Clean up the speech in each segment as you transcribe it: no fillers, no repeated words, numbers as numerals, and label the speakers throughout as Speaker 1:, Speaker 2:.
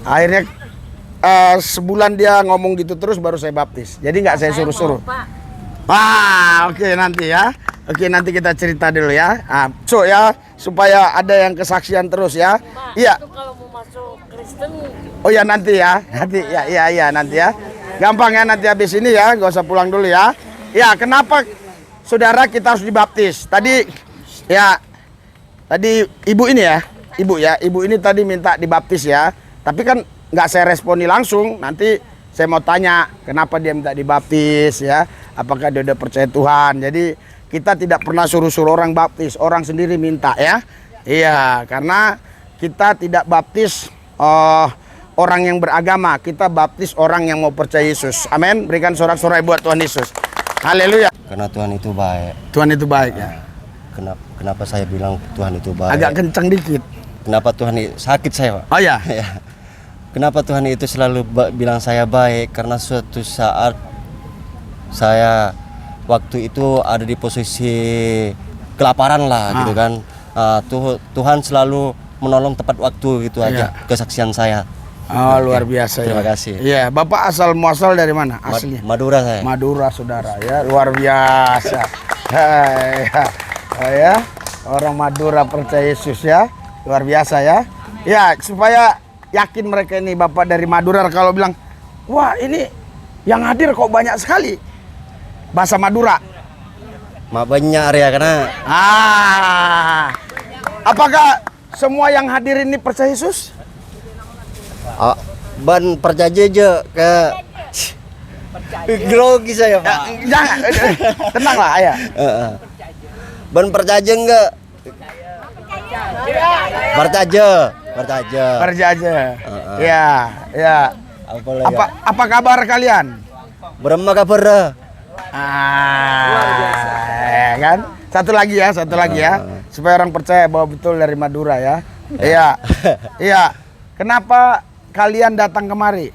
Speaker 1: Akhirnya sebulan dia ngomong gitu terus baru saya baptis. Jadi nggak saya suruh-suruh. Oke, nanti ya. Oke, nanti kita cerita dulu ya. So ya, supaya ada yang kesaksian terus ya. Iya.
Speaker 2: Kalau mau masuk Kristen.
Speaker 1: Oh ya nanti ya. Nanti ya nanti ya. Gampang ya nanti habis ini ya, nggak usah pulang dulu ya. Ya, kenapa saudara kita harus dibaptis? Tadi ibu ini ya. Ibu ini tadi minta dibaptis ya. Tapi kan nggak saya responi langsung. Nanti saya mau tanya kenapa dia minta dibaptis ya. Apakah dia udah percaya Tuhan. Jadi kita tidak pernah suruh-suruh orang baptis. Orang sendiri minta ya. Iya, karena kita tidak baptis orang yang beragama. Kita baptis orang yang mau percaya Yesus. Amin. Berikan sorak-sorai buat Tuhan Yesus. Haleluya.
Speaker 3: Karena Tuhan itu baik.
Speaker 1: Tuhan itu baik ya.
Speaker 3: Kenapa saya bilang Tuhan itu baik?
Speaker 1: Agak kencang dikit.
Speaker 3: Kenapa Tuhan sakit saya, Pak?
Speaker 1: Oh ya.
Speaker 3: Kenapa Tuhan itu selalu bilang saya baik? Karena suatu saat saya waktu itu ada di posisi kelaparan lah gitu kan. Tuhan selalu menolong tepat waktu gitu aja kesaksian saya.
Speaker 1: Oh, luar biasa.
Speaker 3: Terima kasih.
Speaker 1: Iya, Bapak asal muasal dari mana? Aslinya?
Speaker 3: Madura saya.
Speaker 1: Madura, saudara ya. Luar biasa. Ya, orang Madura percaya Yesus ya. Luar biasa ya. Ya, supaya yakin mereka ini Bapak dari Madura, kalau bilang, "Wah, ini yang hadir kok banyak sekali." Bahasa Madura.
Speaker 3: Banyak ya karena
Speaker 1: apakah semua yang hadir ini percaya Yesus?
Speaker 3: ban percaya aja ke grogi saya, Pak.
Speaker 1: Jangan, tenanglah ayah.
Speaker 3: Ban percaya enggak? Percaya. Ya. Apa kabar kalian?
Speaker 1: Berapa kabar? Kan? Satu lagi ya. Supaya orang percaya bahwa betul dari Madura ya. Iya. Kenapa kalian datang kemari?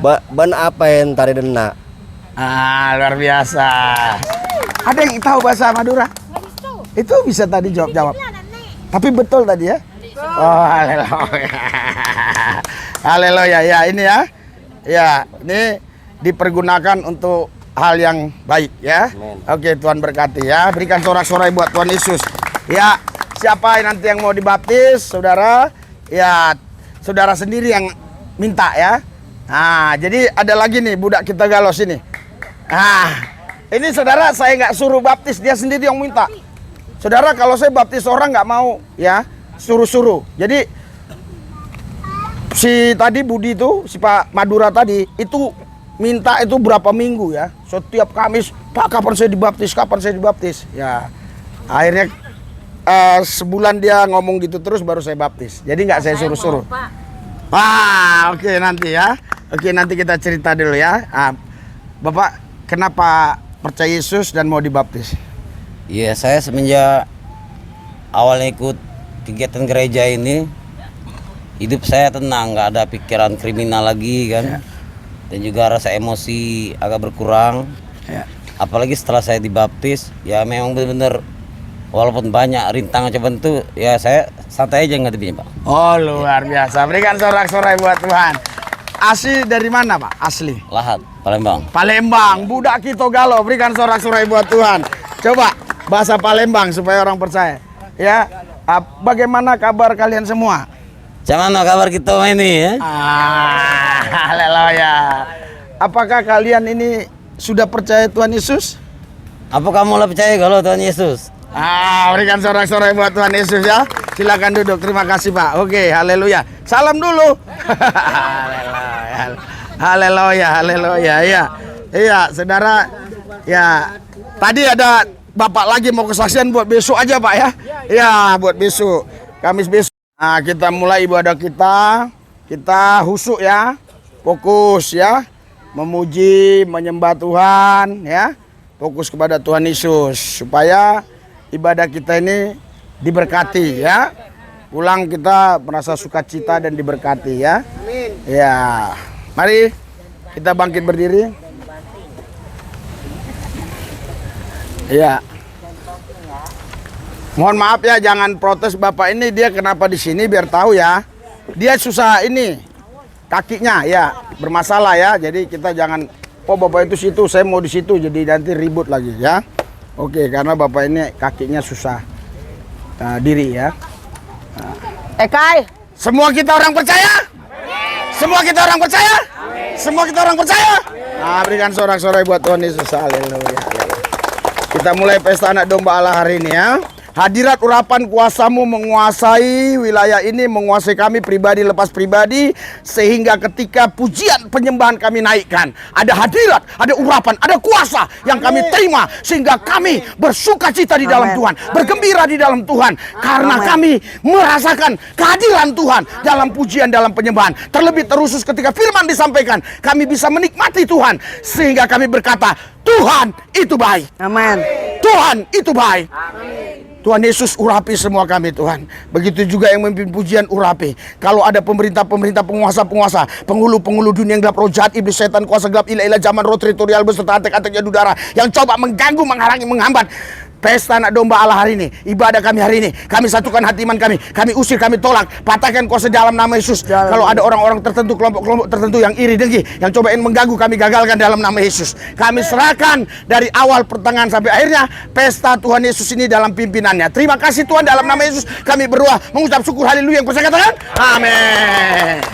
Speaker 3: Ban apa yang tari dena?
Speaker 1: Luar biasa. Ada yang tahu bahasa Madura? Itu bisa tadi jawab. Tapi betul tadi ya? Oh, haleluya. Ya, ini ya. Ya, ini dipergunakan untuk hal yang baik ya. Oke, Tuhan berkati ya. Berikan sorak-sorai buat Tuhan Yesus. Ya, siapa nanti yang mau dibaptis, saudara? Ya, saudara sendiri yang minta ya. Jadi ada lagi nih budak kita galos ini. Ini saudara saya nggak suruh baptis, dia sendiri yang minta. Saudara, kalau saya baptis orang nggak mau ya, suruh-suruh. Jadi si tadi Budi itu, si Pak Madura tadi itu minta itu berapa minggu ya. Setiap Kamis, Pak kapan saya dibaptis? Ya, akhirnya sebulan dia ngomong gitu terus baru saya baptis. Jadi nggak saya suruh-suruh. Oke, nanti ya. Oke, nanti kita cerita dulu ya. Bapak kenapa percaya Yesus dan mau dibaptis?
Speaker 4: Iya, saya semenjak awalnya ikut kegiatan gereja ini, hidup saya tenang, nggak ada pikiran kriminal lagi kan. Dan juga rasa emosi agak berkurang. Apalagi setelah saya dibaptis, ya memang benar-benar walaupun banyak rintangan cobaan itu, ya saya santai aja ngadepinnya, Pak.
Speaker 1: Oh, luar biasa. Berikan sorak-sorai buat Tuhan. Asli dari mana, Pak? Asli
Speaker 4: Lahat, Palembang.
Speaker 1: Budak Kito Galo. Berikan sorak-sorai buat Tuhan. Coba bahasa Palembang supaya orang percaya. Ya, bagaimana kabar kalian semua?
Speaker 4: Gimana kabar kita ini ya?
Speaker 1: Haleluya. Apakah kalian ini sudah percaya Tuhan Yesus?
Speaker 4: Apa kamu lah percaya kalau Tuhan Yesus?
Speaker 1: Berikan sorak-sorai buat Tuhan Yesus ya. Silakan duduk. Terima kasih, Pak. Oke, haleluya. Salam dulu. Haleluya. Iya, saudara. Ya, tadi ada Bapak lagi mau kesaksian buat besok aja, Pak ya. Iya, buat besok. Kamis besok. Kita mulai ibadah kita. Kita khusyuk ya. Fokus ya. Memuji, menyembah Tuhan ya. Fokus kepada Tuhan Yesus supaya ibadah kita ini diberkati ya. Pulang kita merasa sukacita dan diberkati ya. Amin. Ya. Mari kita bangkit berdiri. Ya. Mohon maaf ya, jangan protes Bapak ini, dia kenapa di sini biar tahu ya. dia susah ini kakinya ya bermasalah ya. Jadi kita jangan, oh bapak itu situ, saya mau di situ, jadi nanti ribut lagi ya. Oke, karena bapak ini kakinya susah diri ya.
Speaker 2: Kai.
Speaker 1: Semua kita orang percaya? Semua kita orang percaya? Semua kita orang percaya? Nah, berikan sorak-sorai buat Tuhan Yesus. Haleluya. Kita mulai pesta anak domba Allah hari ini ya. Hadirat urapan kuasamu menguasai wilayah ini, menguasai kami pribadi lepas pribadi, sehingga ketika pujian penyembahan kami naikkan, ada hadirat, ada urapan, ada kuasa yang kami terima, sehingga kami bersuka cita di dalam Tuhan, bergembira di dalam Tuhan, karena kami merasakan kehadiran Tuhan dalam pujian, dalam penyembahan. Terlebih terusus ketika firman disampaikan, kami bisa menikmati Tuhan, sehingga kami berkata, Tuhan itu baik.
Speaker 2: Amin.
Speaker 1: Tuhan itu baik. Tuhan Yesus urapi semua kami Tuhan. Begitu juga yang memimpin pujian urapi. Kalau ada pemerintah-pemerintah, penguasa-penguasa, penghulu-penghulu dunia yang gelap, roh jahat, iblis, setan, kuasa gelap, ilah-ilah zaman, roh teritorial beserta antek-anteknya udara yang coba mengganggu, menghalangi, menghambat pesta anak domba Allah hari ini, ibadah kami hari ini, kami satukan hati iman kami usir, kami tolak, patahkan kuasa dalam nama Yesus. Kalau ada orang-orang tertentu, kelompok-kelompok tertentu yang iri dengki, yang coba ingin mengganggu, kami gagalkan dalam nama Yesus. Kami serahkan dari awal pertengahan sampai akhirnya pesta Tuhan Yesus ini dalam pimpinannya. Terima kasih Tuhan, dalam nama Yesus kami berdoa, mengucap syukur, haleluya. Yang percaya katakan amin.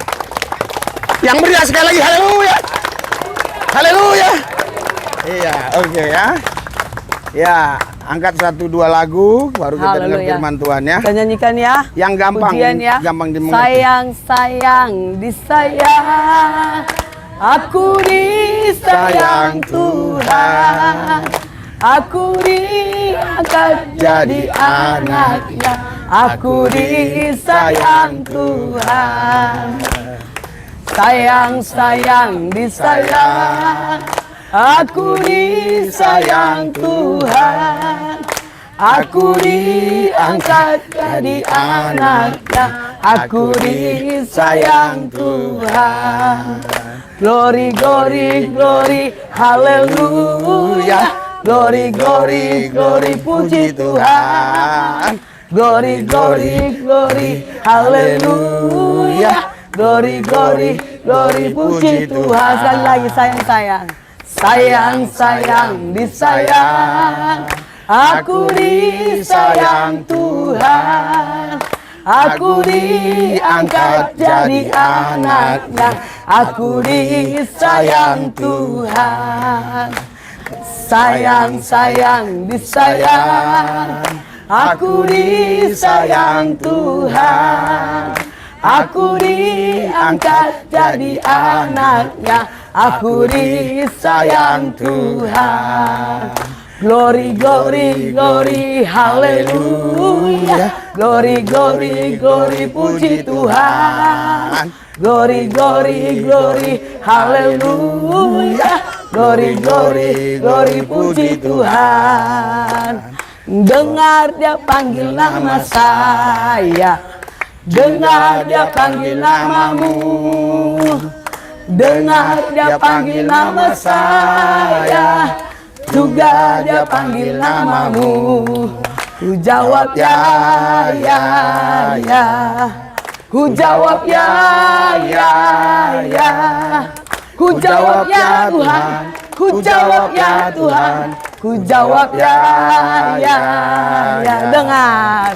Speaker 1: Yang meriah sekali lagi, haleluya. Haleluya. Iya, oke ya. Ya, angkat 1-2 lagu baru kita dengar firman Tuhan ya.
Speaker 2: Kita nyanyikan ya.
Speaker 1: Yang gampang,
Speaker 2: Pujian ya.
Speaker 1: gampang dimengerti.
Speaker 2: Sayang, sayang, disayang. Aku disayang Tuhan. Aku diangkat jadi anaknya. Aku disayang Tuhan. Sayang, sayang, disayang. Aku disayang Tuhan. Aku diangkat jadi anaknya. Aku disayang Tuhan. Glory, glory, glory, haleluya. Glory, glory, glory, puji Tuhan. Glory, glory, glory, haleluya. Glory, glory, glory, puji Tuhan. Sekali lagi, sayang, sayang. Sayang, sayang, disayang. Aku disayang Tuhan. Aku diangkat jadi anaknya. Aku disayang Tuhan. Sayang, sayang, disayang. Aku disayang Tuhan. Aku diangkat jadi anaknya. Aku disayang Tuhan. Glory, glory, glory, haleluya. Glory, glory, glory, puji Tuhan. Glory, glory, glory, haleluya. Glory, glory, glory, puji Tuhan. Dengar dia panggil nama saya. Dengar dia panggil namamu. Dengar dia panggil nama saya. Juga dia panggil namamu. Ku jawab ya, ya, ya. Ku jawab ya, ya, ya. Ku jawab ya Tuhan. Ku jawab ya Tuhan. Ku jawab ya, ya, ya. Dengar.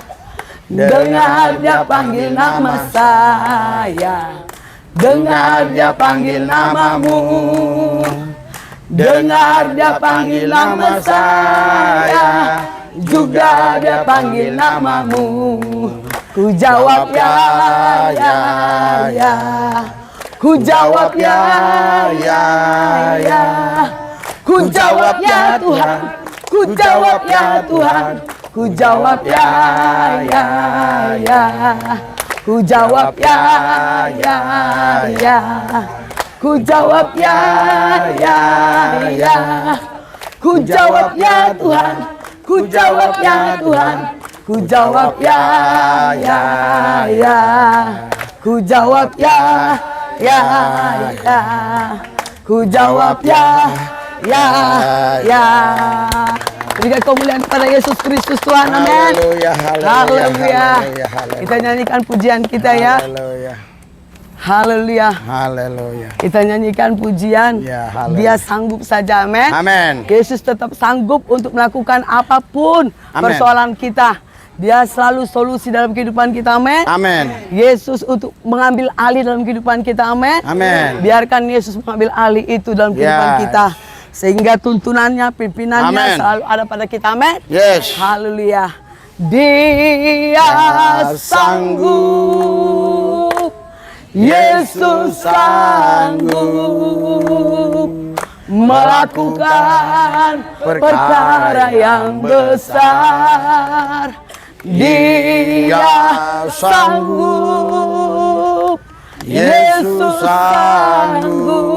Speaker 2: Dengar dia panggil nama saya. Dengar dia panggil namamu. Dengar dia panggil nama saya. Juga dia panggil namamu. Ku jawab ya, ya, ya. Ku jawab ya, ya, ya. Ku jawab ya Tuhan. Ku jawab ya Tuhan. Ku jawab ya, ya, ya. Ku jawab ya, ya, ya. Ku jawab ya, ya, ya. Ku jawab ya Tuhan. Ku jawab ya Tuhan. Ku jawab ya, ya, ya. Ku jawab ya, ya, ya. Ku jawab ya, ya, ya. Berikan kemuliaan kepada Yesus Kristus Tuhan. Amin.
Speaker 1: Haleluya, haleluya,
Speaker 2: Haleluya.
Speaker 1: haleluya.
Speaker 2: Kita nyanyikan pujian kita ya.
Speaker 1: Haleluya.
Speaker 2: Haleluya.
Speaker 1: Haleluya.
Speaker 2: Kita nyanyikan pujian.
Speaker 1: Ya, haleluya.
Speaker 2: Dia sanggup saja. Amin.
Speaker 1: Amin.
Speaker 2: Yesus tetap sanggup untuk melakukan apapun
Speaker 1: Amin.
Speaker 2: persoalan kita. Dia selalu solusi dalam kehidupan kita. Amin.
Speaker 1: Amin.
Speaker 2: Yesus untuk mengambil alih dalam kehidupan kita. Amin.
Speaker 1: Amin.
Speaker 2: Biarkan Yesus mengambil alih itu dalam kehidupan
Speaker 1: Yes.
Speaker 2: kita. Sehingga tuntunannya, pimpinannya
Speaker 1: Amin.
Speaker 2: selalu ada pada kita. Amin.
Speaker 1: Yes.
Speaker 2: Haleluya. Dia sanggup. Yesus sanggup melakukan perkara yang besar. Dia sanggup. Yesus sanggup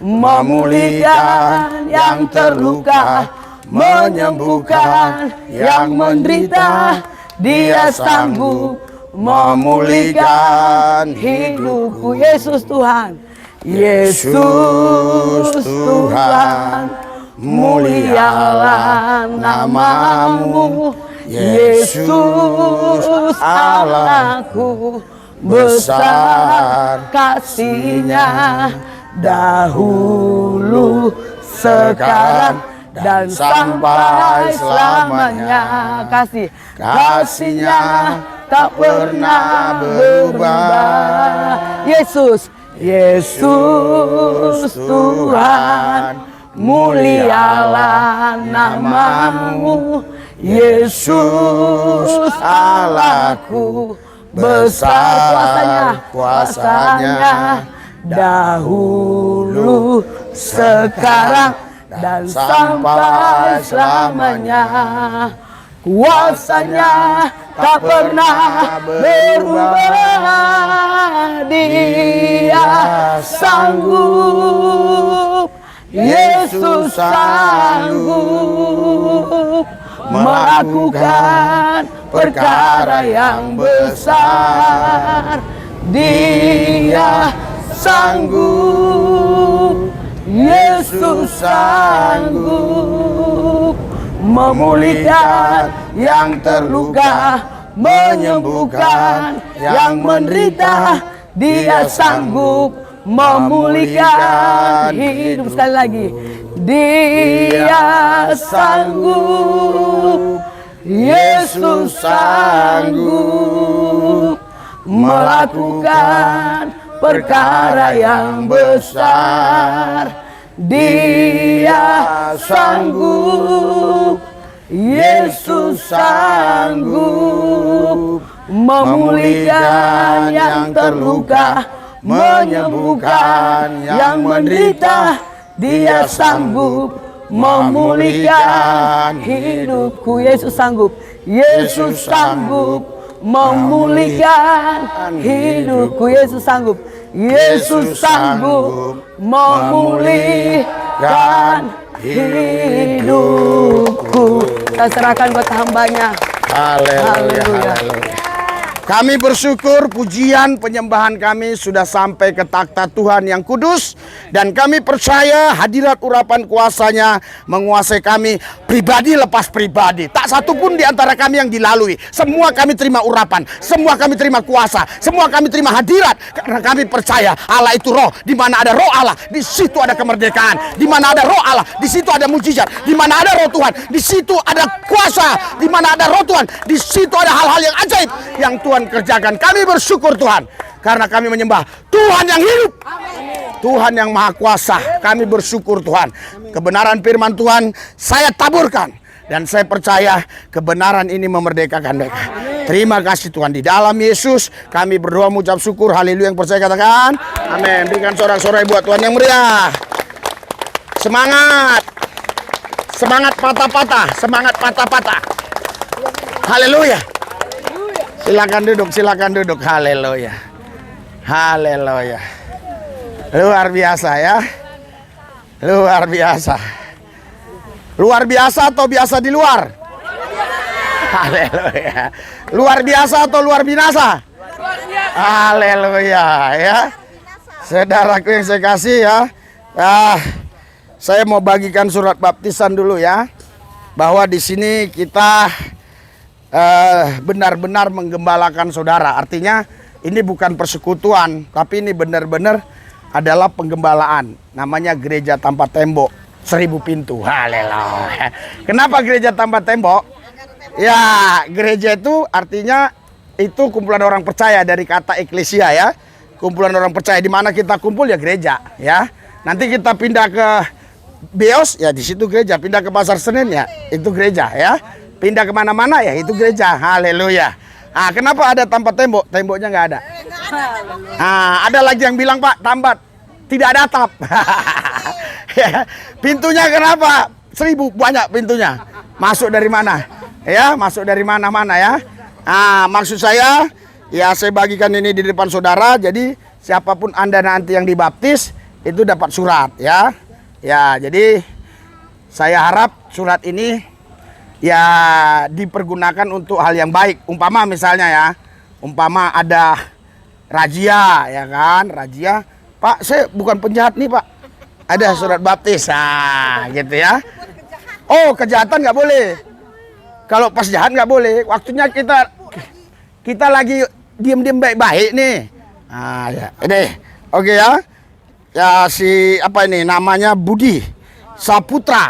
Speaker 2: memulihkan yang terluka, menyembuhkan yang menderita. Dia sanggup memulihkan hidupku. Yesus Tuhan, Yesus Tuhan, mulialah namamu. Yesus Allahku, besar kasih-Nya, dahulu, sekarang, dan sampai selamanya. Kasih-Nya tak pernah berubah. Yesus, Yesus Tuhan, mulialah namamu. Yesus Allahku, besar kuasanya, dahulu, sekarang, dan sampai selamanya. Kuasanya tak pernah berubah. Dia sanggup, Yesus sanggup melakukan perkara yang besar. Dia sanggup, Yesus sanggup memulihkan yang terluka, menyembuhkan yang menderita. Dia sanggup memulihkan hidup. Sekali lagi, Dia sanggup, Yesus sanggup melakukan perkara yang besar. Dia sanggup, Yesus sanggup memulihkan yang terluka, menyembuhkan yang menderita. Dia sanggup memulihkan hidupku. Yesus sanggup, Yesus sanggup memulihkan hidupku. Yesus sanggup, Yesus sanggup memulihkan hidupku. Kita serahkan buat hambanya.
Speaker 1: Haleluya. Kami bersyukur pujian penyembahan kami sudah sampai ke takhta Tuhan yang kudus. Dan kami percaya hadirat urapan kuasanya menguasai kami pribadi lepas pribadi. Tak satu pun di antara kami yang dilalui. Semua kami terima urapan, semua kami terima kuasa, semua kami terima hadirat. Karena kami percaya Allah itu roh. Di mana ada roh Allah, di situ ada kemerdekaan. Di mana ada roh Allah, di situ ada mujizat. Di mana ada roh Tuhan, di situ ada kuasa. Di mana ada roh Tuhan, di situ ada hal-hal yang ajaib yang Tuhan kerjakan. Kami bersyukur Tuhan, karena kami menyembah Tuhan yang hidup, Tuhan yang maha kuasa. Kami bersyukur Tuhan, kebenaran firman Tuhan saya taburkan, dan saya percaya kebenaran ini memerdekakan mereka. Terima kasih Tuhan, di dalam Yesus kami berdoa mengucap syukur. Haleluya. Yang percaya katakan amin. Berikan sorak-sorai buat Tuhan yang meriah. Semangat, semangat patah-patah, semangat patah-patah. Haleluya. Silakan duduk, haleluya. Haleluya. Luar biasa ya. Luar biasa. Luar biasa atau biasa di luar? Haleluya. Luar biasa atau luar binasa? Haleluya ya. Saudaraku yang saya kasih ya. saya mau bagikan surat baptisan dulu ya. Bahwa di sini kita benar-benar menggembalakan saudara. Artinya ini bukan persekutuan, tapi ini benar-benar adalah penggembalaan. Namanya gereja tanpa tembok, 1000 pintu. Haleluya. Kenapa gereja tanpa tembok? Ya, gereja itu artinya itu kumpulan orang percaya, dari kata eklesia ya. Kumpulan orang percaya, di mana kita kumpul ya gereja ya. Nanti kita pindah ke Beos ya, di situ gereja. Pindah ke Pasar Senen ya, itu gereja ya. Pindah kemana-mana ya, itu gereja. Haleluya. Ah, kenapa ada tanpa tembok? Temboknya nggak ada. Ah, ada lagi yang bilang, Pak, tambat, tidak ada atap. Ya, pintunya kenapa 1000? Banyak pintunya. Masuk dari mana? Ya, masuk dari mana-mana ya. Ah, maksud saya, ya saya bagikan ini di depan saudara. Jadi siapapun Anda nanti yang dibaptis itu dapat surat ya. Ya, jadi saya harap surat ini ya dipergunakan untuk hal yang baik. Umpama misalnya ya, umpama ada razia ya kan, razia. Pak, saya bukan penjahat nih, Pak. Ada surat baptis, nah gitu ya. Oh, kejahatan nggak boleh. Kalau pas jahat nggak boleh. Waktunya kita lagi diem-diem baik-baik nih. Nah, ya. Ini, oke ya. Ya si apa ini namanya Budi Saputra.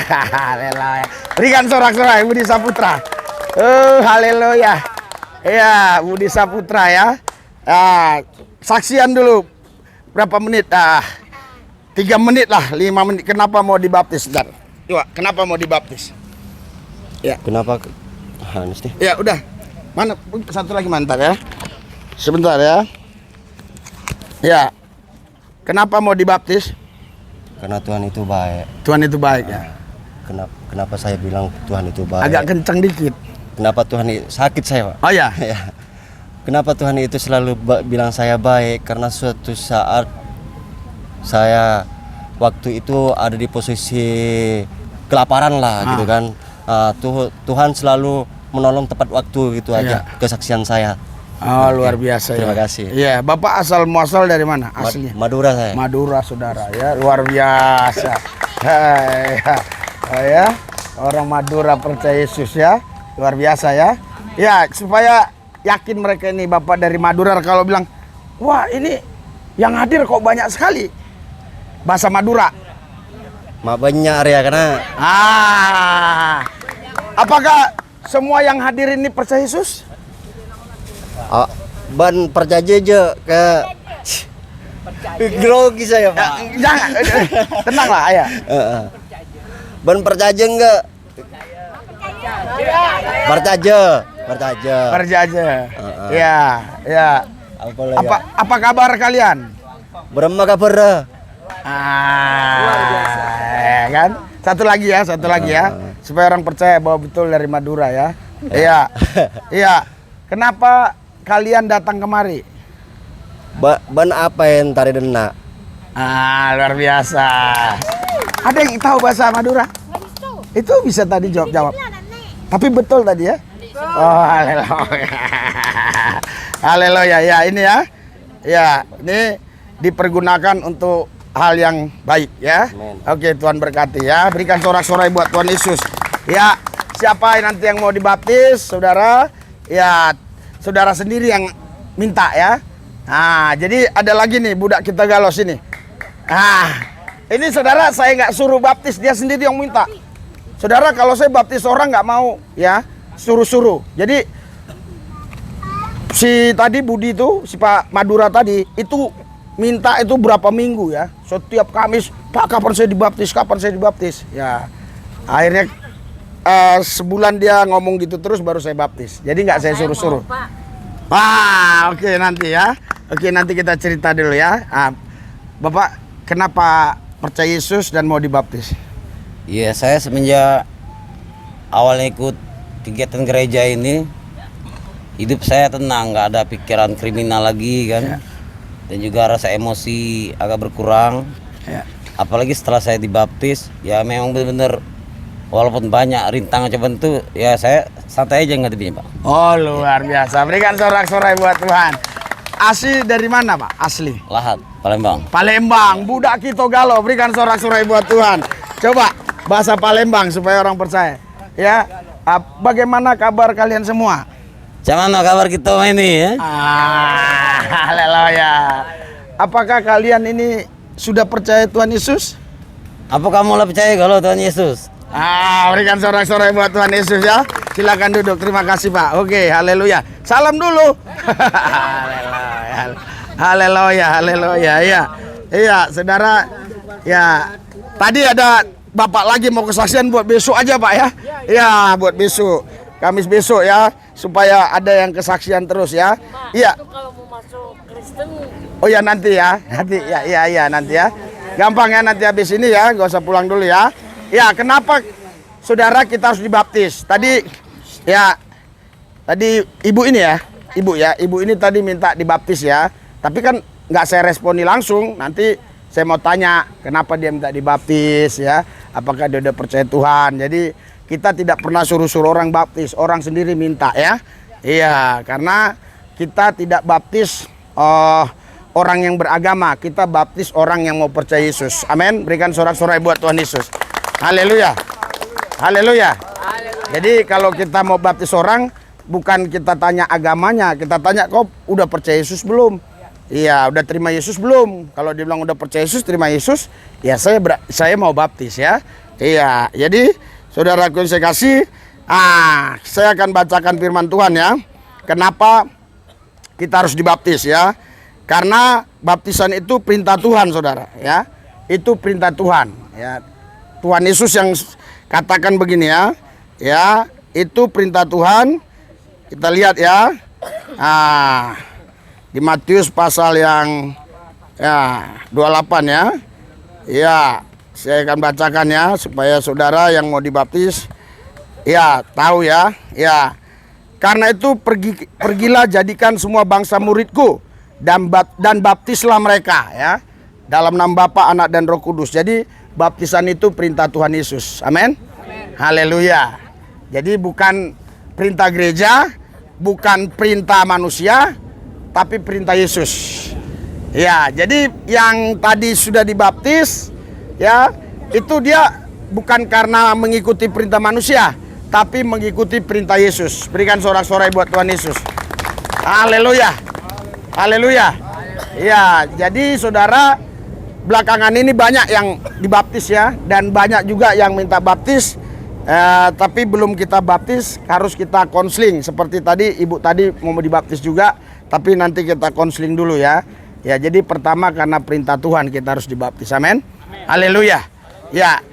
Speaker 1: Haleluya. Berikan sorak-sorai Budi Saputra. Haleluya. Ya, Budi Saputra ya. Saksian dulu berapa menit? 3 menit lah, 5 menit. Kenapa mau dibaptis, Dar? Coba, kenapa mau dibaptis? Ya.
Speaker 3: Kenapa? Hanis nih.
Speaker 1: Ya, udah. Mana satu lagi mantar ya. Sebentar ya. Ya. Kenapa mau dibaptis?
Speaker 3: Karena Tuhan itu baik.
Speaker 1: Tuhan itu baik ya.
Speaker 3: Kenapa saya bilang Tuhan itu baik?
Speaker 1: Agak kencang dikit.
Speaker 3: Kenapa Tuhan sakit saya, Pak?
Speaker 1: Oh ya.
Speaker 3: Ya. Kenapa Tuhan itu selalu bilang saya baik? Karena suatu saat saya waktu itu ada di posisi kelaparan lah gitu kan. Tuhan selalu menolong tepat waktu gitu aja kesaksian saya.
Speaker 1: Oh, luar biasa.
Speaker 3: Terima kasih.
Speaker 1: Iya, Bapak asal muasal dari mana aslinya?
Speaker 3: Madura saya.
Speaker 1: Madura, saudara ya, luar biasa. Oh ya, orang Madura percaya Yesus ya, luar biasa ya. Ya, supaya yakin mereka ini Bapak dari Madura, kalau bilang, wah ini yang hadir kok banyak sekali. Bahasa Madura.
Speaker 3: Banyak ya karena.
Speaker 1: Apakah semua yang hadir ini percaya Yesus?
Speaker 3: Ban percaya aja ke grogi saya, Pak.
Speaker 1: Jangan, tenanglah ayah.
Speaker 3: Ban percaya enggak? Percaya.
Speaker 1: Ya, ya. Apa kabar kalian?
Speaker 3: Berapa kabar?
Speaker 1: Ya kan? Satu lagi ya, supaya orang percaya bahwa betul dari Madura ya. Iya. Iya. Kenapa kalian datang kemari?
Speaker 3: Ban apa yang tari dena?
Speaker 1: Luar biasa. Ada yang tahu bahasa Madura? Itu bisa tadi jawab. Tapi betul tadi ya? Oh, haleluya. Haleluya ya, ini ya. Ya, ini dipergunakan untuk hal yang baik ya.
Speaker 3: Amen.
Speaker 1: Oke, Tuhan berkati ya. Berikan sorak-sorai buat Tuhan Yesus. Ya, siapa nanti yang mau dibaptis, saudara? Ya, saudara sendiri yang minta ya. Nah, jadi ada lagi nih budak kita galos ini. Ini saudara saya nggak suruh baptis, dia sendiri yang minta. Saudara, kalau saya baptis orang nggak mau ya, suruh-suruh. Jadi si tadi Budi itu, si Pak Madura tadi itu minta itu berapa minggu ya. Setiap Kamis, Pak kapan saya dibaptis? Ya, akhirnya sebulan dia ngomong gitu terus baru saya baptis. Jadi nggak saya suruh-suruh. Oke, nanti ya. Oke, nanti kita cerita dulu ya. Bapak kenapa percaya Yesus dan mau dibaptis?
Speaker 4: Iya, saya semenjak awalnya ikut kegiatan gereja ini, hidup saya tenang, nggak ada pikiran kriminal lagi kan. Dan juga rasa emosi agak berkurang. Apalagi setelah saya dibaptis, ya memang benar-benar walaupun banyak rintangan cobaan itu, ya saya santai aja ngadepinnya, Pak.
Speaker 1: Oh, luar biasa. Berikan sorak-sorai buat Tuhan. asli dari mana Pak? Asli
Speaker 4: Lahat, Palembang.
Speaker 1: Palembang, budak Kito Galo. Berikan sorak-sorai buat Tuhan. Coba bahasa Palembang supaya orang percaya. Ya, bagaimana kabar kalian semua?
Speaker 4: Cuman kabar kita ini ya?
Speaker 1: Haleluya. Apakah kalian ini sudah percaya Tuhan Yesus?
Speaker 4: Apa kamu lah percaya kalau Tuhan Yesus?
Speaker 1: Berikan sorak-sorai buat Tuhan Yesus ya. Silakan duduk. Terima kasih Pak. Oke, haleluya. Salam dulu. Haleluya, haleluya. Ya. Iya, saudara. Ya. Tadi ada Bapak lagi mau kesaksian buat besok aja Pak ya. Iya, buat besok. Kamis besok ya, supaya ada yang kesaksian terus ya. Iya.
Speaker 2: Kalau mau masuk Kristen.
Speaker 1: Oh ya nanti ya. Nanti ya nanti ya. Gampang ya nanti habis ini ya, nggak usah pulang dulu ya. Ya, kenapa saudara kita harus dibaptis? Tadi ibu ini ya, ibu ini tadi minta dibaptis ya. Tapi kan nggak saya responi langsung. Nanti saya mau tanya kenapa dia minta dibaptis ya. Apakah dia udah percaya Tuhan? Jadi kita tidak pernah suruh-suruh orang baptis, orang sendiri minta ya. Iya, karena kita tidak baptis orang yang beragama, kita baptis orang yang mau percaya Yesus. Amin. Berikan sorak-sorai buat Tuhan Yesus. Haleluya. Haleluya. Jadi kalau kita mau baptis orang, bukan kita tanya agamanya, kita tanya kau udah percaya Yesus belum? Iya, udah terima Yesus belum? Kalau dia bilang udah percaya Yesus, terima Yesus, ya saya mau baptis ya. Iya, jadi saudaraku yang saya kasih, saya akan bacakan firman Tuhan ya. Kenapa kita harus dibaptis ya? Karena baptisan itu perintah Tuhan, saudara ya. Itu perintah Tuhan ya. Tuhan Yesus yang katakan begini ya. Ya, itu perintah Tuhan. Kita lihat ya. Di Matius pasal yang 28 ya. Ya, saya akan bacakan ya supaya saudara yang mau dibaptis ya tahu ya. Ya. Karena itu pergilah jadikan semua bangsa muridku dan baptislah mereka ya dalam nama Bapa, Anak dan Roh Kudus. Jadi baptisan itu perintah Tuhan Yesus. Amin. Haleluya. Jadi bukan perintah gereja, bukan perintah manusia, tapi perintah Yesus. Ya, jadi yang tadi sudah dibaptis ya, itu dia bukan karena mengikuti perintah manusia, tapi mengikuti perintah Yesus. Berikan sorak-sorai buat Tuhan Yesus. Haleluya. Haleluya. Ya, jadi saudara, belakangan ini banyak yang dibaptis ya, dan banyak juga yang minta baptis, tapi belum kita baptis, harus kita konseling. Seperti tadi, ibu tadi mau dibaptis juga, tapi nanti kita konseling dulu ya. Ya, jadi pertama karena perintah Tuhan kita harus dibaptis. Amin. Haleluya. Ya,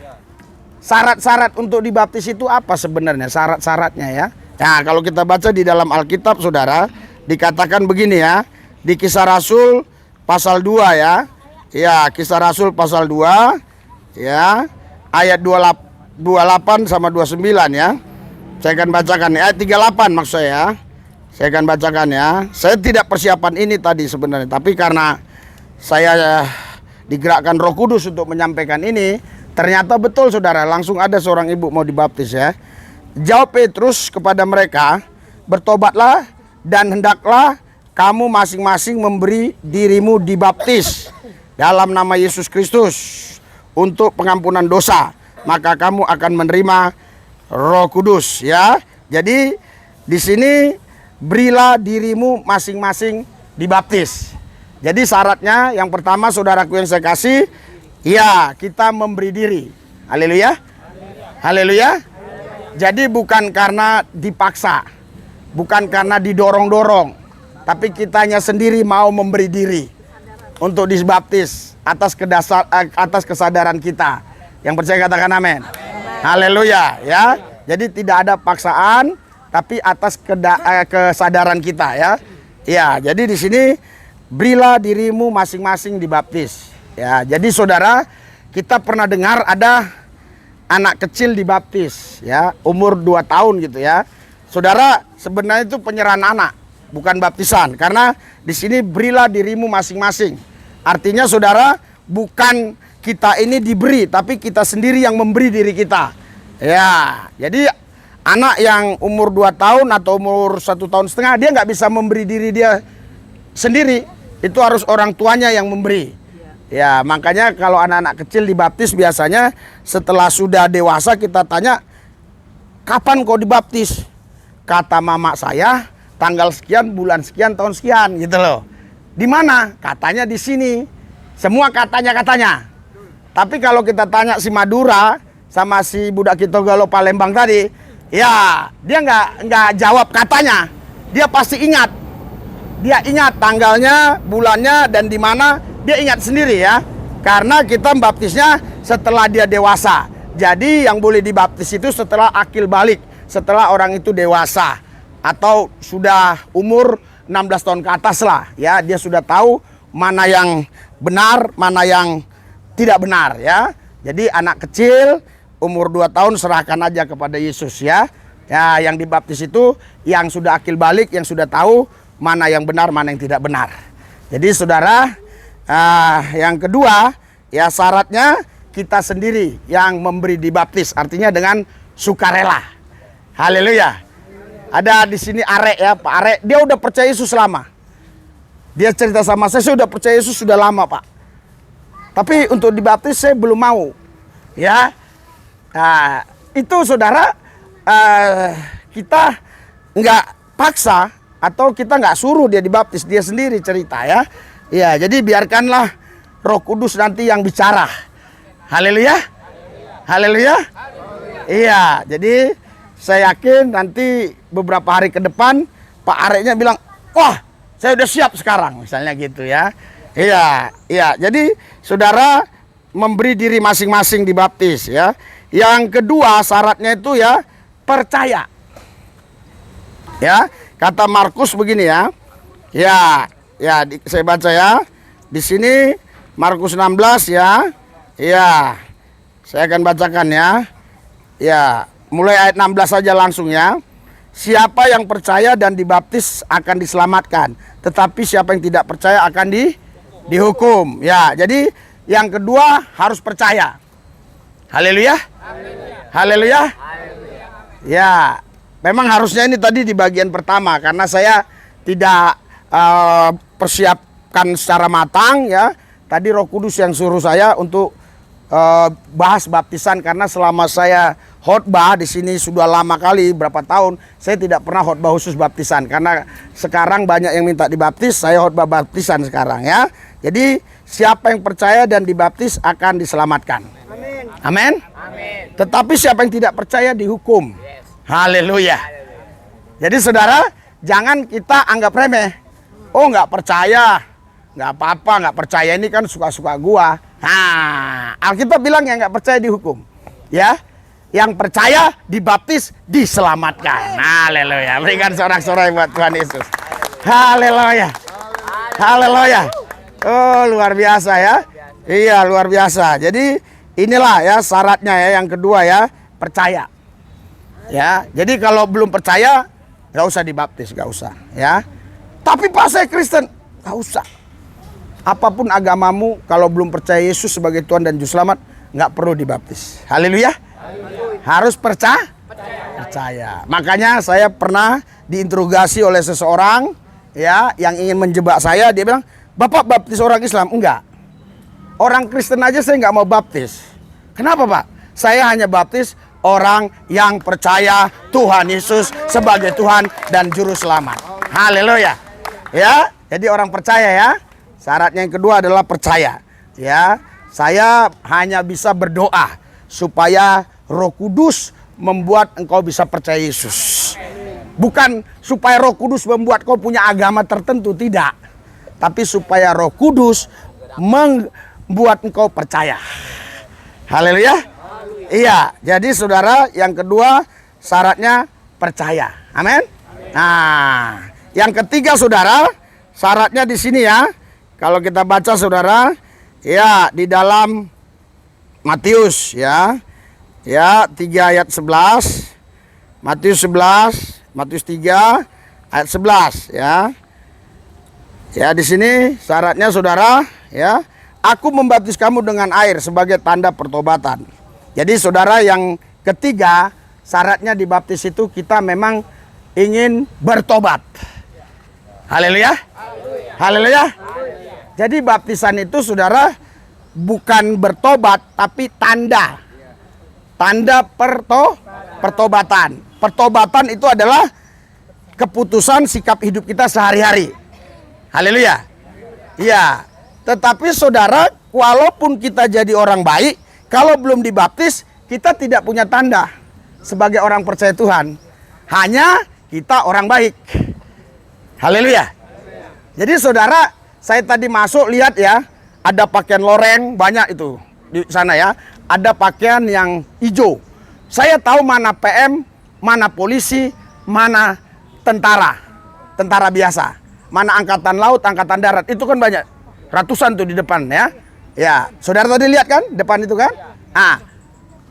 Speaker 1: syarat-syarat untuk dibaptis itu apa sebenarnya? Syarat-syaratnya ya. Nah, kalau kita baca di dalam Alkitab, saudara, dikatakan begini ya. Di Kisah Rasul pasal 2 ya. Ya, Kisah Rasul pasal 2 ya. Ayat 28 sama 29 ya. Saya akan bacakan ayat 38 maksud saya. Saya akan bacakan ya. Saya tidak persiapan ini tadi sebenarnya, tapi karena saya digerakkan Roh Kudus untuk menyampaikan ini, ternyata betul saudara, langsung ada seorang ibu mau dibaptis ya. Jawab Petrus kepada mereka, bertobatlah dan hendaklah kamu masing-masing memberi dirimu dibaptis dalam nama Yesus Kristus untuk pengampunan dosa, maka kamu akan menerima Roh Kudus ya. Jadi di sini berilah dirimu masing-masing dibaptis. Jadi syaratnya yang pertama, saudaraku yang saya kasih, ya kita memberi diri. Haleluya. Haleluya. Jadi bukan karena dipaksa, bukan karena didorong-dorong, tapi kitanya sendiri mau memberi diri untuk dibaptis atas kesadaran kita. Yang percaya katakan amin. Haleluya ya. Jadi tidak ada paksaan, tapi atas kesadaran kita ya. Ya, jadi di sini berilah dirimu masing-masing dibaptis. Ya, jadi saudara, kita pernah dengar ada anak kecil dibaptis ya, umur 2 tahun gitu ya. Saudara, sebenarnya itu penyerahan anak, bukan baptisan, karena di sini berilah dirimu masing-masing. Artinya saudara, bukan kita ini diberi, tapi kita sendiri yang memberi diri kita. Ya, jadi anak yang umur 2 tahun atau umur 1,5 tahun, dia nggak bisa memberi diri dia sendiri, itu harus orang tuanya yang memberi. Ya, makanya kalau anak-anak kecil dibaptis biasanya setelah sudah dewasa kita tanya, kapan kau dibaptis? Kata mama saya, tanggal sekian, bulan sekian, tahun sekian, gitu loh. Di mana? Katanya di sini. Semua katanya. Tapi kalau kita tanya si Madura sama si budak Kitogalo Palembang tadi, ya dia nggak jawab katanya. Dia pasti ingat. Dia ingat tanggalnya, bulannya, dan di mana. Dia ingat sendiri ya. Karena kita membaptisnya setelah dia dewasa. Jadi yang boleh dibaptis itu setelah akil balik, setelah orang itu dewasa atau sudah umur 16 tahun ke atas lah ya. Dia sudah tahu mana yang benar, mana yang tidak benar ya. Jadi anak kecil umur 2 tahun serahkan aja kepada Yesus ya. Ya, yang dibaptis itu yang sudah akil balik, yang sudah tahu mana yang benar, mana yang tidak benar. Jadi saudara, yang kedua ya syaratnya kita sendiri yang memberi dibaptis, artinya dengan sukarela. Haleluya. Ada di sini Arek ya, Pak Arek, dia udah percaya Yesus lama. Dia cerita sama saya udah percaya Yesus sudah lama, Pak. Tapi untuk dibaptis saya belum mau. Ya. Nah, itu saudara, kita nggak paksa atau kita nggak suruh dia dibaptis, dia sendiri cerita ya. Ya, jadi biarkanlah Roh Kudus nanti yang bicara. Haleluya. Haleluya. Iya, jadi saya yakin nanti beberapa hari ke depan Pak Areknya bilang, wah saya udah siap sekarang, misalnya gitu ya. Iya, iya. Jadi saudara memberi diri masing-masing dibaptis ya. Yang kedua syaratnya itu ya percaya. Ya, kata Markus begini ya. Ya, saya baca ya. Di sini Markus 16 ya. Ya. Saya akan bacakan ya. Ya, mulai ayat 16 saja langsung ya. Siapa yang percaya dan dibaptis akan diselamatkan, tetapi siapa yang tidak percaya akan dihukum. Ya, jadi yang kedua harus percaya. Haleluya. Haleluya. Ya, memang harusnya ini tadi di bagian pertama karena saya tidak persiapkan secara matang ya. Tadi Roh Kudus yang suruh saya untuk bahas baptisan karena selama saya khotbah di sini sudah lama kali berapa tahun saya tidak pernah khotbah khusus baptisan karena sekarang banyak yang minta dibaptis, saya khotbah baptisan sekarang ya. Jadi siapa yang percaya dan dibaptis akan diselamatkan. Amin. Amin. Tetapi siapa yang tidak percaya dihukum. Haleluya. Jadi saudara, jangan kita anggap remeh. Oh nggak percaya, nggak apa-apa, nggak percaya ini kan suka-suka gua. Nah, Alkitab bilang yang nggak percaya dihukum. Ya, yang percaya dibaptis diselamatkan. Haleluya. Berikan sorak-sorai buat Tuhan Yesus. Haleluya. Haleluya. Oh luar biasa ya. Iya luar biasa. Jadi inilah ya syaratnya ya yang kedua ya percaya. Ya, jadi kalau belum percaya nggak usah dibaptis, nggak usah ya. Tapi Pak saya Kristen, nggak usah. Apapun agamamu, kalau belum percaya Yesus sebagai Tuhan dan Juru Selamat, nggak perlu dibaptis. Haleluya. Harus percaya. Makanya saya pernah diinterogasi oleh seseorang ya yang ingin menjebak saya. Dia bilang, Bapak baptis orang Islam? Enggak. Orang Kristen aja saya nggak mau baptis. Kenapa Pak? Saya hanya baptis orang yang percaya Tuhan Yesus sebagai Tuhan dan Juru Selamat. Haleluya. Ya, jadi orang percaya ya. Syaratnya yang kedua adalah percaya. Ya, saya hanya bisa berdoa supaya Roh Kudus membuat engkau bisa percaya Yesus. Bukan supaya Roh Kudus membuat kau punya agama tertentu, tidak. Tapi supaya Roh Kudus membuat engkau percaya. Haleluya. Iya, jadi saudara yang kedua syaratnya percaya. Amin. Nah, yang ketiga saudara, syaratnya di sini ya. Kalau kita baca saudara, ya di dalam Matius ya. Ya, 3 ayat 11. Matius 11, Matius 3 ayat 11 ya. Ya, di sini syaratnya saudara ya, aku membaptis kamu dengan air sebagai tanda pertobatan. Jadi saudara yang ketiga syaratnya dibaptis itu kita memang ingin bertobat. Haleluya. Haleluya. Jadi baptisan itu saudara bukan bertobat tapi tanda. Tanda pertobatan. Pertobatan itu adalah keputusan sikap hidup kita sehari-hari. Haleluya. Iya. Tetapi saudara, walaupun kita jadi orang baik, kalau belum dibaptis, kita tidak punya tanda sebagai orang percaya Tuhan. Hanya kita orang baik. Haleluya. Jadi saudara, saya tadi masuk lihat ya, ada pakaian loreng banyak itu di sana ya. Ada pakaian yang hijau. Saya tahu mana PM, mana polisi, mana tentara biasa, mana angkatan laut, angkatan darat. Itu kan banyak, ratusan tuh di depan ya. Ya, saudara tadi lihat kan depan itu kan? Ah,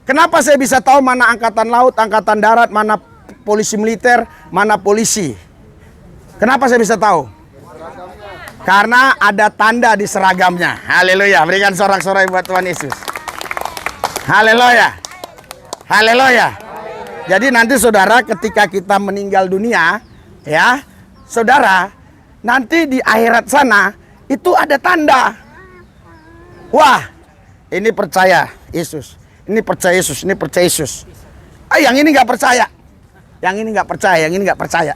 Speaker 1: kenapa saya bisa tahu mana angkatan laut, angkatan darat, mana polisi militer, mana polisi? Kenapa saya bisa tahu? Karena ada tanda di seragamnya. Haleluya. Berikan sorak-sorai buat Tuhan Yesus. Haleluya. Haleluya. Jadi nanti saudara ketika kita meninggal dunia, ya, saudara, nanti di akhirat sana itu ada tanda. Wah, ini percaya Yesus. Ini percaya Yesus, ini percaya Yesus. Yang ini nggak percaya. Yang ini nggak percaya, yang ini nggak percaya.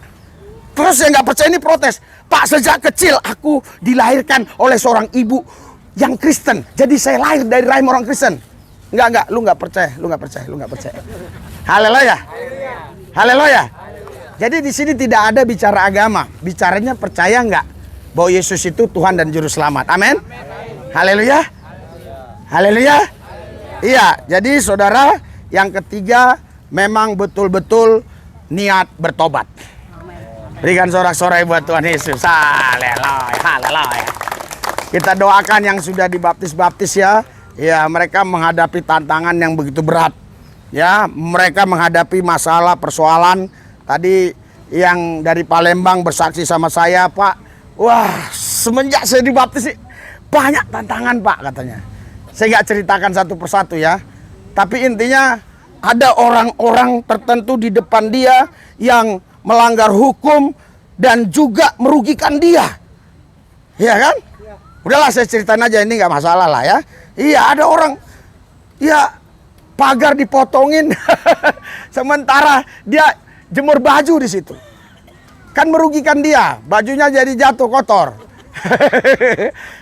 Speaker 1: Terus yang nggak percaya ini protes. Pak, sejak kecil aku dilahirkan oleh seorang ibu yang Kristen. Jadi saya lahir dari rahim orang Kristen. Enggak, lu nggak percaya, lu nggak percaya, lu nggak percaya. Haleluya. Haleluya. Jadi di sini tidak ada bicara agama. Bicaranya percaya nggak bahwa Yesus itu Tuhan dan Juru Selamat. Amin. Haleluya. Haleluya. Iya, jadi saudara, yang ketiga memang betul-betul niat bertobat. Berikan sorak-sorai buat Tuhan Yesus. Haleluya, haleluya. Kita doakan yang sudah dibaptis-baptis ya. Ya, mereka menghadapi tantangan yang begitu berat. Ya, mereka menghadapi masalah, persoalan. Tadi yang dari Palembang bersaksi sama saya, Pak. Wah, semenjak saya dibaptis banyak tantangan, Pak, katanya. Saya nggak ceritakan satu persatu ya. Tapi intinya ada orang-orang tertentu di depan dia yang melanggar hukum dan juga merugikan dia. Iya kan? Udahlah saya ceritain aja, ini nggak masalah lah ya. Iya, ada orang ya pagar dipotongin sementara dia jemur baju di situ. Kan merugikan dia, bajunya jadi jatuh kotor.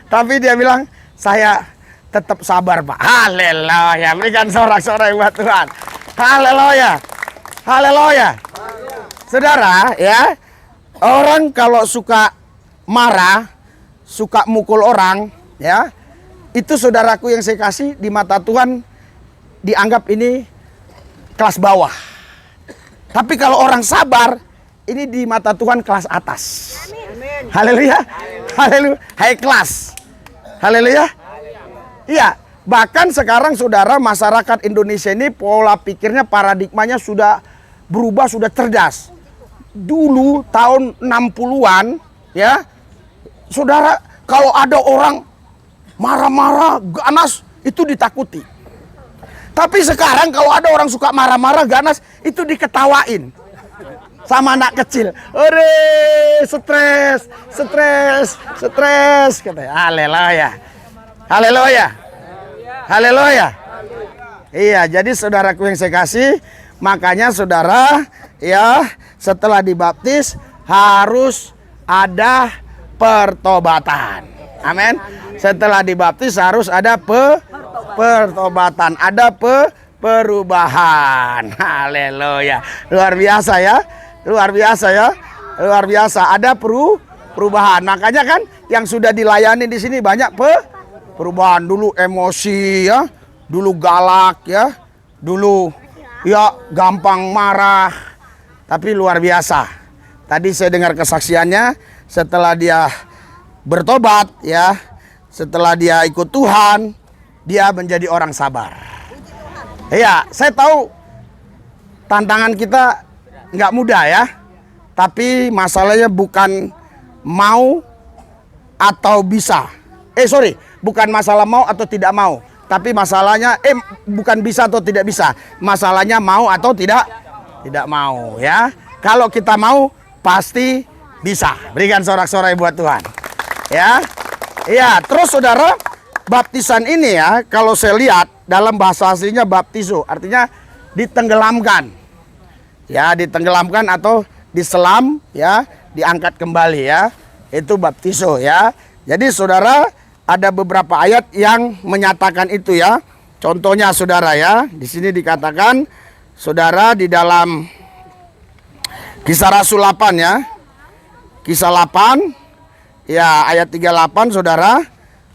Speaker 1: Tapi dia bilang, saya tetap sabar, Pak. Haleluya. Berikan sorak-sorai buat Tuhan. Haleluya. Haleluya. Saudara, ya, orang kalau suka marah, suka mukul orang, ya, itu saudaraku yang saya kasih di mata Tuhan dianggap ini kelas bawah. Tapi kalau orang sabar, ini di mata Tuhan kelas atas. Haleluya. Haleluya. High class. Haleluya. Iya, bahkan sekarang saudara, masyarakat Indonesia ini pola pikirnya, paradigmanya sudah berubah, sudah cerdas. Dulu tahun 60-an ya, saudara, kalau ada orang marah-marah, ganas, itu ditakuti. Tapi sekarang kalau ada orang suka marah-marah, ganas, itu diketawain sama anak kecil. Ore, stres, stres, stres, katanya. Haleluya. Haleluya. Haleluya. Iya, jadi saudaraku yang saya kasih, makanya saudara, ya, setelah dibaptis harus ada pertobatan. Amin. Setelah dibaptis harus ada pertobatan, ada perubahan. Haleluya. Luar biasa ya. Luar biasa ya. Luar biasa, ada perubahan. Makanya kan yang sudah dilayani di sini banyak perubahan. Dulu emosi ya, dulu galak ya, dulu ya gampang marah. Tapi luar biasa. Tadi saya dengar kesaksiannya, setelah dia bertobat ya, setelah dia ikut Tuhan, dia menjadi orang sabar. Iya, saya tahu tantangan kita nggak mudah ya. Tapi masalahnya bukan mau atau bisa. Bukan masalah mau atau tidak mau. Tapi masalahnya bukan bisa atau tidak bisa. Masalahnya mau atau tidak mau ya. Kalau kita mau pasti bisa. Berikan sorak-sorai buat Tuhan. Ya. Iya, terus saudara, baptisan ini ya, kalau saya lihat dalam bahasa aslinya baptizo, artinya ditenggelamkan. Ya, ditenggelamkan atau diselam ya, diangkat kembali ya. Itu baptizo ya. Jadi saudara, ada beberapa ayat yang menyatakan itu ya. Contohnya saudara ya, di sini dikatakan saudara di dalam Kisah Rasul 8 ya. Kisah 8 ya ayat 38 saudara.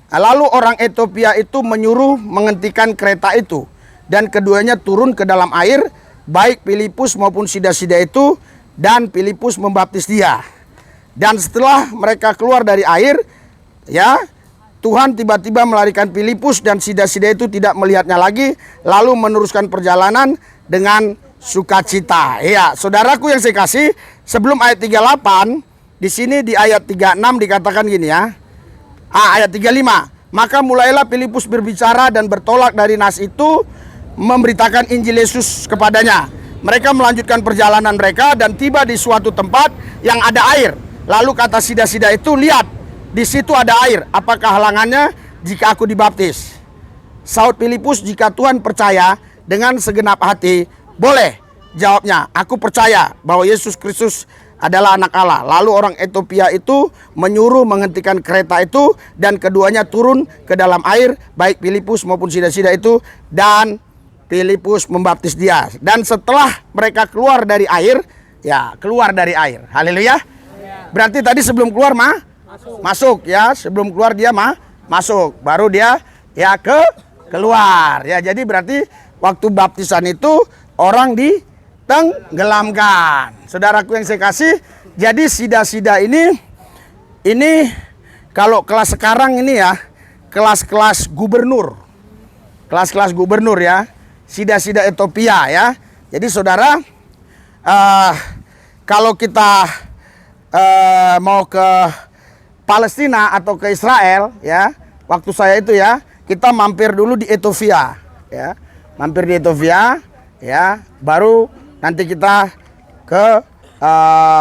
Speaker 1: Lalu orang Ethiopia itu menyuruh menghentikan kereta itu dan keduanya turun ke dalam air, baik Filipus maupun sida-sida itu, dan Filipus membaptis dia. Dan setelah mereka keluar dari air ya, Tuhan tiba-tiba melarikan Filipus dan sida-sida itu tidak melihatnya lagi, lalu meneruskan perjalanan dengan sukacita. Ya, saudaraku yang saya kasih, sebelum ayat 38 di sini di ayat 36 dikatakan gini ya. Ayat 35. Maka mulailah Filipus berbicara dan bertolak dari nas itu memberitakan Injil Yesus kepadanya. Mereka melanjutkan perjalanan mereka dan tiba di suatu tempat yang ada air. Lalu kata sida-sida itu, lihat, di situ ada air. Apakah halangannya jika aku dibaptis? Saud Filipus, jika Tuhan percaya dengan segenap hati, boleh. Jawabnya, aku percaya bahwa Yesus Kristus adalah anak Allah. Lalu orang Ethiopia itu menyuruh menghentikan kereta itu dan keduanya turun ke dalam air, baik Filipus maupun sida-sida itu, dan Filipus membaptis dia. Dan setelah mereka keluar dari air, ya keluar dari air. Haleluya. Berarti tadi sebelum keluar masuk ya, sebelum keluar dia masuk, baru dia ya keluar. Ya, jadi berarti waktu baptisan itu orang ditenggelamkan. Saudaraku yang saya kasih, jadi sida-sida ini kalau kelas sekarang ini ya, kelas-kelas gubernur. Kelas-kelas gubernur ya, sida-sida Ethiopia ya. Jadi saudara, kalau kita mau ke Palestina atau ke Israel ya, waktu saya itu ya, kita mampir dulu di Ethiopia ya. Mampir di Ethiopia ya, baru nanti kita ke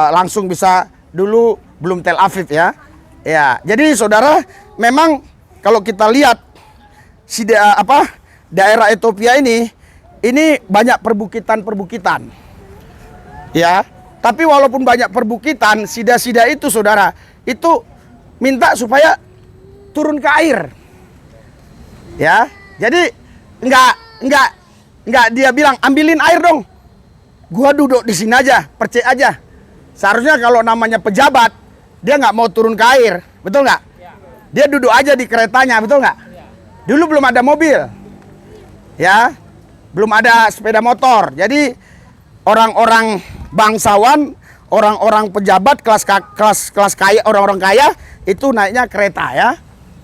Speaker 1: langsung bisa dulu, belum Tel Aviv ya. Ya, jadi saudara, memang kalau kita lihat daerah Ethiopia ini banyak perbukitan. Ya, tapi walaupun banyak perbukitan, sida-sida itu saudara, itu minta supaya turun ke air. Ya, jadi enggak dia bilang ambilin air dong. Gua duduk di sini aja, percik aja. Seharusnya kalau namanya pejabat, dia nggak mau turun ke air, betul nggak? Dia duduk aja di keretanya, betul nggak? Dulu belum ada mobil, ya, belum ada sepeda motor. Jadi orang-orang bangsawan, orang-orang pejabat kelas kaya, orang-orang kaya itu naiknya kereta ya.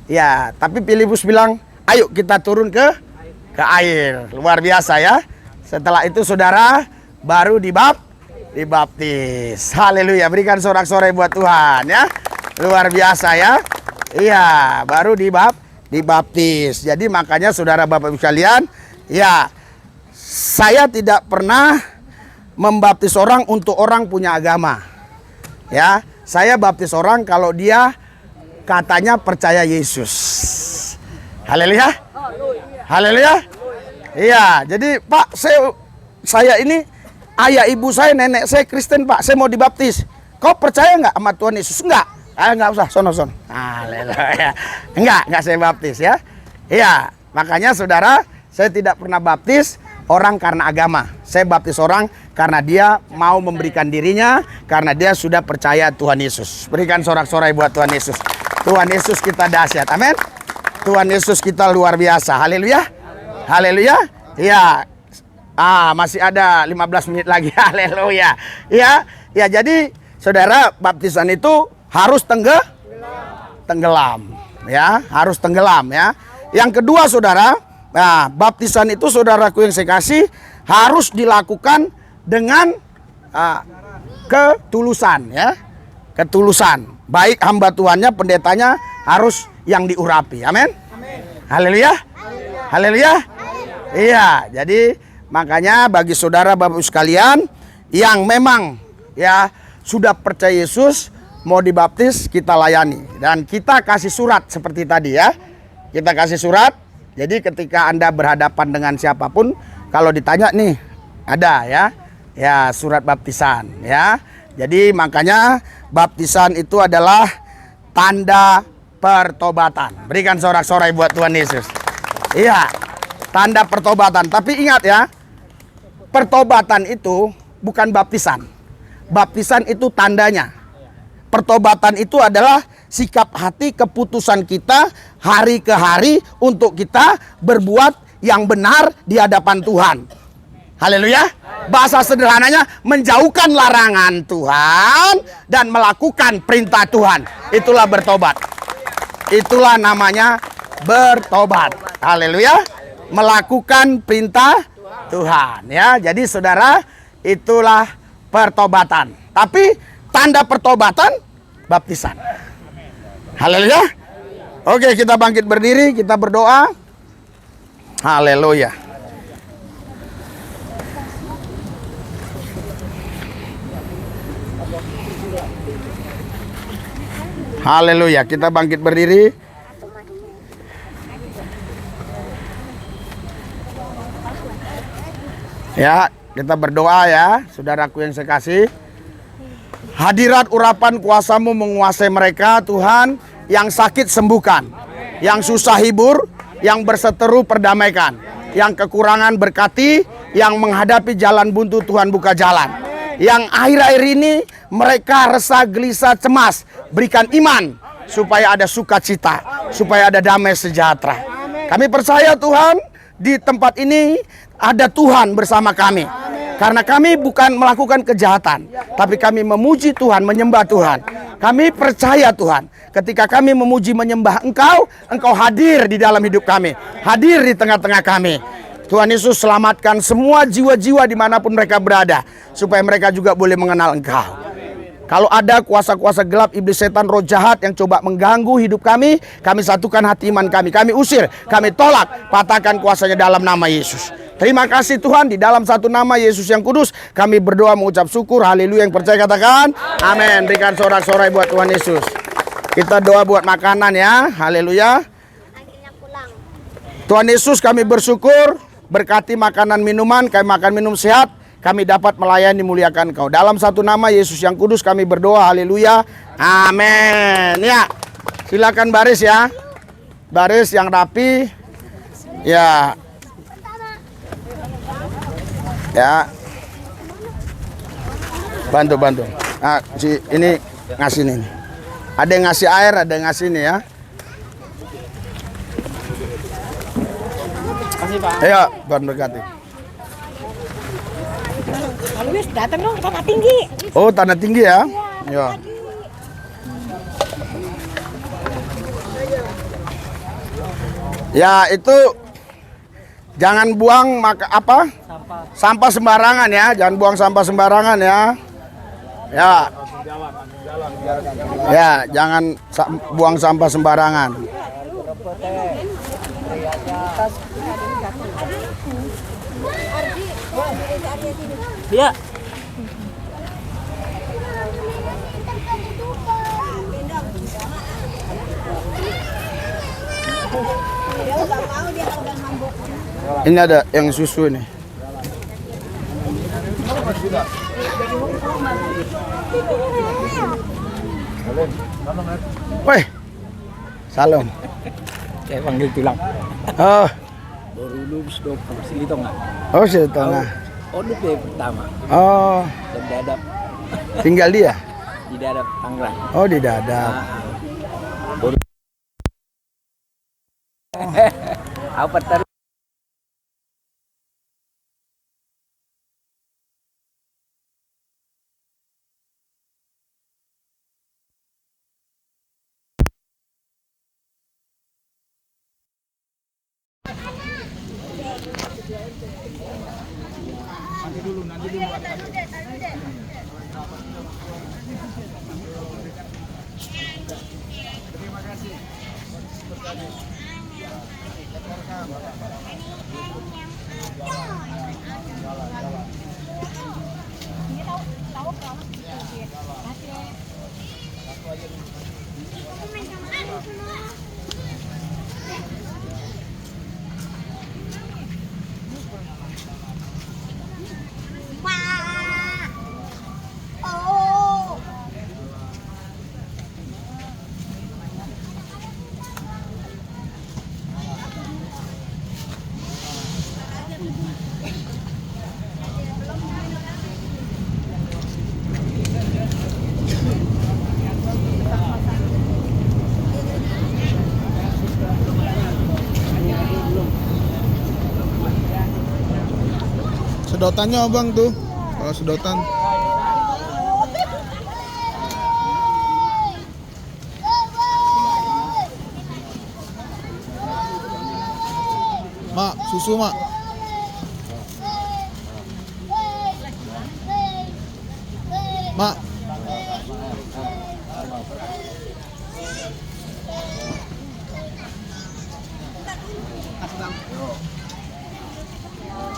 Speaker 1: Ya, tapi Filipus bilang, ayo kita turun ke air. Luar biasa ya. Setelah itu saudara baru dibaptis. Haleluya, berikan sorak-sorai buat Tuhan ya. Luar biasa ya. Iya, baru dibaptis. Jadi makanya saudara Bapak Ibu sekalian, ya, saya tidak pernah membaptis orang untuk orang punya agama. Ya, saya baptis orang kalau dia katanya percaya Yesus. Haleluya. Haleluya. Iya, jadi Pak, saya ini ayah ibu saya, nenek saya Kristen Pak, saya mau dibaptis. Kau percaya nggak sama Tuhan Yesus? Enggak. Nggak usah, sono. Haleluya. Enggak saya baptis ya. Iya, makanya saudara, saya tidak pernah baptis orang karena agama. Saya baptis orang karena dia mau memberikan dirinya, karena dia sudah percaya Tuhan Yesus. Berikan sorak-sorai buat Tuhan Yesus. Tuhan Yesus kita dahsyat. Amin. Tuhan Yesus kita luar biasa. Haleluya. Haleluya. Iya. Masih ada 15 menit lagi. Haleluya. Ya, jadi saudara, baptisan itu harus tenggelam. Ya, harus tenggelam ya. Yang kedua saudara, baptisan itu saudaraku yang saya kasih harus dilakukan dengan ketulusan ya. Ketulusan. Baik hamba Tuhannya, pendetanya harus yang diurapi. Amin. Haleluya. Haleluya. Iya, jadi makanya bagi saudara Bapak Ibu sekalian yang memang ya sudah percaya Yesus, mau dibaptis kita layani. Dan kita kasih surat seperti tadi ya. Kita kasih surat. Jadi ketika Anda berhadapan dengan siapapun, kalau ditanya nih ada ya. Ya, surat baptisan ya. Jadi makanya baptisan itu adalah tanda pertobatan. Berikan sorak-sorai buat Tuhan Yesus. Iya, tanda pertobatan. Tapi ingat ya, pertobatan itu bukan baptisan. Baptisan itu tandanya. Pertobatan itu adalah sikap hati, keputusan kita hari ke hari untuk kita berbuat yang benar di hadapan Tuhan. Haleluya. Bahasa sederhananya menjauhkan larangan Tuhan dan melakukan perintah Tuhan. Itulah bertobat. Itulah namanya bertobat. Haleluya. Melakukan perintah Tuhan ya. Jadi saudara, itulah pertobatan. Tapi tanda pertobatan baptisan. Haleluya. Oke, kita bangkit berdiri, kita berdoa. Haleluya. Haleluya, kita bangkit berdiri. Ya, kita berdoa ya, saudaraku yang saya kasih. Hadirat urapan kuasa-Mu menguasai mereka, Tuhan. Yang sakit sembuhkan, yang susah hibur, yang berseteru perdamaikan, yang kekurangan berkati, yang menghadapi jalan buntu Tuhan buka jalan. Yang akhir-akhir ini mereka resah, gelisah, cemas, berikan iman supaya ada sukacita, supaya ada damai sejahtera. Kami percaya Tuhan, di tempat ini ada Tuhan bersama kami. Karena kami bukan melakukan kejahatan, tapi kami memuji Tuhan, menyembah Tuhan. Kami percaya Tuhan, ketika kami memuji menyembah Engkau, Engkau hadir di dalam hidup kami, hadir di tengah-tengah kami. Tuhan Yesus selamatkan semua jiwa-jiwa dimanapun mereka berada, supaya mereka juga boleh mengenal Engkau. Kalau ada kuasa-kuasa gelap, iblis, setan, roh jahat yang coba mengganggu hidup kami satukan hati iman kami usir, kami tolak, patahkan kuasanya dalam nama Yesus. Terima kasih Tuhan, di dalam satu nama Yesus yang kudus, kami berdoa mengucap syukur, haleluya. Yang percaya katakan, amin. Berikan sorak-sorai buat Tuhan Yesus. Kita doa buat makanan ya, haleluya. Tuhan Yesus, kami bersyukur, berkati makanan minuman, kami makan minum sehat, kami dapat melayani muliakan Engkau. Dalam satu nama Yesus yang kudus kami berdoa, haleluya, amin. Ya, silakan baris ya, baris yang rapi, ya. Ya, bantu. Nah, ini ngasih nih. Ada yang ngasih air, ada yang ngasih ini ya. Kasih Pak. Ayo, Tuhan berkati.
Speaker 5: Luis datang dong ke Tanah Tinggi.
Speaker 1: Oh, Tanah Tinggi ya. Ya. Ya, itu jangan buang sampah sembarangan ya, jangan buang sampah sembarangan ya. Ya. Ya, jangan buang sampah sembarangan.
Speaker 2: Ya.
Speaker 1: Ini ada yang susu nih. Woi, salam.
Speaker 6: Saya panggil tulang.
Speaker 1: Oh,
Speaker 6: Baru lulus dokter sini tau nggak?
Speaker 1: oh sih tengah.
Speaker 6: Oh, DP pertama.
Speaker 1: Oh,
Speaker 6: Dan dadap
Speaker 1: tinggal dia.
Speaker 6: di dadap Tangerang.
Speaker 1: Oh, di Dadap.
Speaker 6: Apa tadi?
Speaker 7: Sedotannya abang tuh, kalau sedotan. Mak, susu mak. Mak.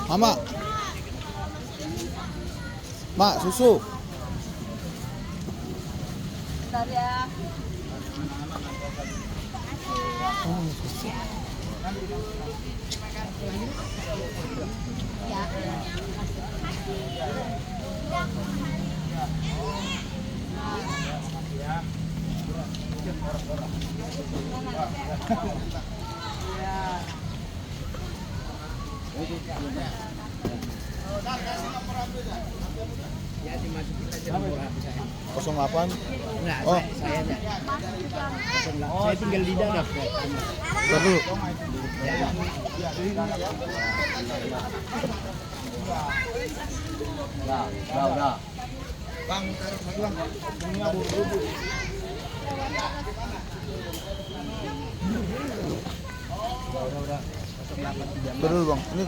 Speaker 7: Mama. Mak, susu.
Speaker 5: Bentar ya.
Speaker 6: Ya dimasukin aja nomor HP saya.
Speaker 7: 08.
Speaker 6: Enggak,
Speaker 7: Oh.
Speaker 6: saya aja. Saya tinggal di dalam.
Speaker 7: Bentar dulu.
Speaker 3: Udah.
Speaker 7: Bang, taruh satu bang. Semua buru-buru. Bentar dulu bang. Ini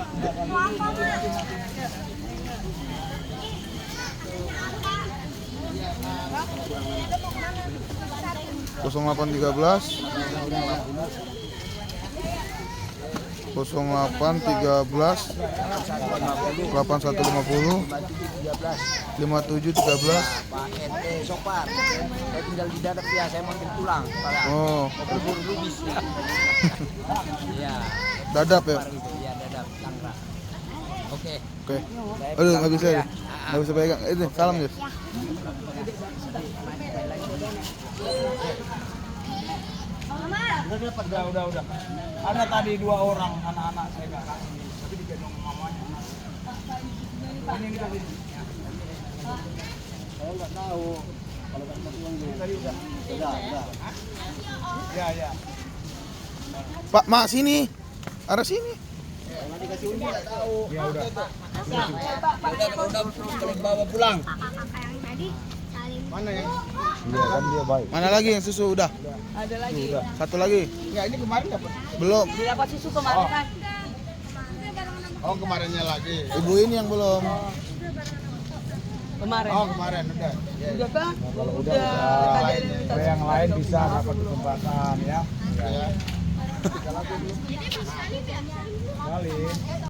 Speaker 7: 0813 8150 5713.
Speaker 6: Pak RT Sopar. Saya tinggal di dalam ya, saya mau pulang.
Speaker 7: Oh,
Speaker 6: Berburu lubis. Iya.
Speaker 7: dadap ya.
Speaker 6: Gitu ya, dadap Tangerang. Oke.
Speaker 7: Oke. Aduh, nggak bisa ya. Nggak bisa pegang. Ini salam Jess.
Speaker 6: Udah. Ada tadi 2 orang anak-anak saya nggak kasih, tapi digendong mamanya. Ini kita sini. Saya nggak tahu kalau nggak mau uang dulu. Tadi udah. Ya.
Speaker 7: Pak, mak sini. Arah sini.
Speaker 6: Nanti kasih undi nggak tahu. Ya udah. Udah kalau bawa pulang. Mana yang?
Speaker 7: Mana lagi yang susu udah?
Speaker 2: Ada lagi.
Speaker 7: Satu lagi.
Speaker 6: Ya ini kemarin dapat.
Speaker 7: Belum.
Speaker 2: Dapat susu kemarin kan?
Speaker 6: Oh kemarinnya lagi.
Speaker 7: Ibu ini yang belum.
Speaker 2: Kemarin.
Speaker 6: Oh kemarin udah.
Speaker 2: Udah kan?
Speaker 6: Kalau
Speaker 2: Udah.
Speaker 6: kalau yang lain bisa dapat kesempatan ya. Ya. Kali.